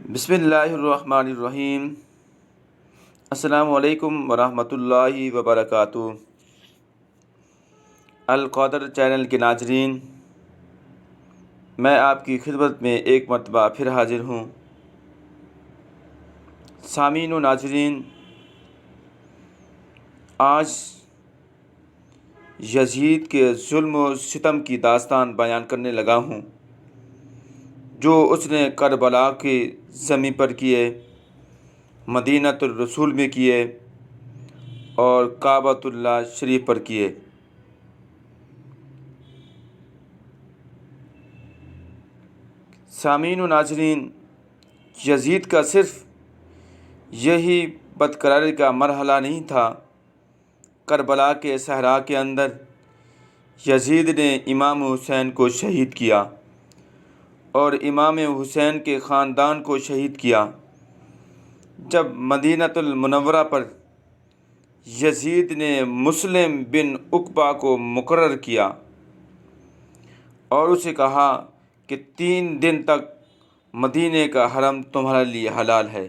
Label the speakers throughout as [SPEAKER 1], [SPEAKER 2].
[SPEAKER 1] بسم اللہ الرحمن الرحیم۔ السلام علیکم ورحمۃ اللہ وبرکاتہ۔ القدر چینل کے ناظرین، میں آپ کی خدمت میں ایک مرتبہ پھر حاضر ہوں۔ سامعین و ناظرین، آج یزید کے ظلم و ستم کی داستان بیان کرنے لگا ہوں، جو اس نے کربلا کی زمین پر کیے، مدینۃ الرسول میں کیے اور کعبۃ اللہ شریف پر کیے۔ سامعین و ناظرین، یزید کا صرف یہی بدقراری کا مرحلہ نہیں تھا۔ کربلا کے صحرا کے اندر یزید نے امام حسین کو شہید کیا اور امام حسین کے خاندان کو شہید کیا۔ جب مدینۃ المنورہ پر یزید نے مسلم بن عقبہ کو مقرر کیا اور اسے کہا کہ 3 دن تک مدینے کا حرم تمہارے لیے حلال ہے،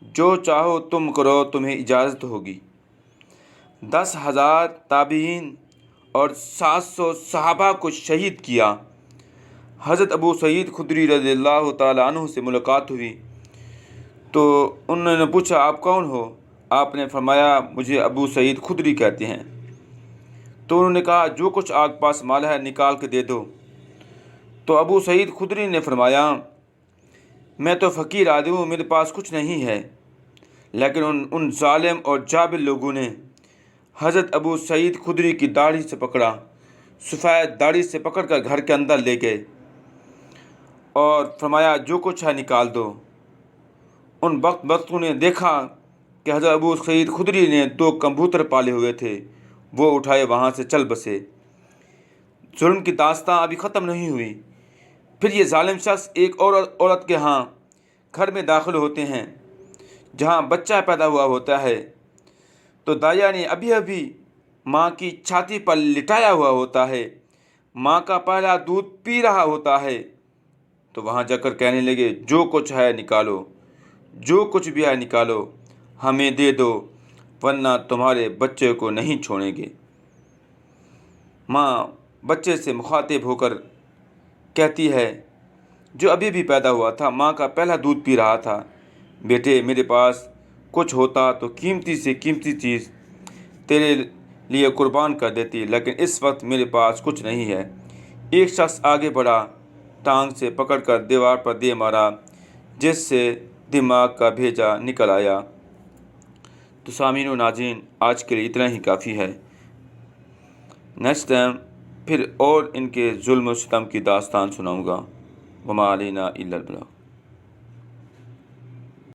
[SPEAKER 1] جو چاہو تم کرو، تمہیں اجازت ہوگی۔ 10,000 تابعین اور 700 صحابہ کو شہید کیا۔ حضرت ابو سعید خدری رضی اللہ تعالیٰ عنہ سے ملاقات ہوئی تو انہوں نے پوچھا، آپ کون ہو؟ آپ نے فرمایا، مجھے ابو سعید خدری کہتے ہیں۔ تو انہوں نے کہا، جو کچھ آپ پاس مال ہے نکال کے دے دو۔ تو ابو سعید خدری نے فرمایا، میں تو فقیر آدمی ہوں، میرے پاس کچھ نہیں ہے۔ لیکن ان ظالم اور جابر لوگوں نے حضرت ابو سعید خدری کی داڑھی سے پکڑا، سفید داڑھی سے پکڑ کر گھر کے اندر لے گئے اور فرمایا، جو کچھ ہے نکال دو۔ ان بدبختوں نے دیکھا کہ حضرت ابو سعید خدری نے 2 کبوتر پالے ہوئے تھے، وہ اٹھائے وہاں سے چل بسے۔ ظلم کی داستان ابھی ختم نہیں ہوئی۔ پھر یہ ظالم شخص ایک عورت کے ہاں گھر میں داخل ہوتے ہیں جہاں بچہ پیدا ہوا ہوتا ہے، تو دایا نے ابھی ماں کی چھاتی پر لٹایا ہوا ہوتا ہے، ماں کا پہلا دودھ پی رہا ہوتا ہے، تو وہاں جا کر کہنے لگے، جو کچھ ہے نکالو، جو کچھ بھی ہے نکالو، ہمیں دے دو، ورنہ تمہارے بچے کو نہیں چھوڑیں گے۔ ماں بچے سے مخاطب ہو کر کہتی ہے، جو ابھی بھی پیدا ہوا تھا، ماں کا پہلا دودھ پی رہا تھا، بیٹے میرے پاس کچھ ہوتا تو قیمتی سے قیمتی چیز تیرے لیے قربان کر دیتی، لیکن اس وقت میرے پاس کچھ نہیں ہے۔ ایک شخص آگے بڑھا، ٹانگ سے پکڑ کر دیوار پر دے مارا، جس سے دماغ کا بھیجا نکل آیا۔ تو سامعین و ناظرین، آج کے لیے اتنا ہی کافی ہے۔ نیکسٹ ٹائم پھر اور ان کے ظلم و ستم کی داستان سناؤں گا۔ وما علینا الا البلاغ۔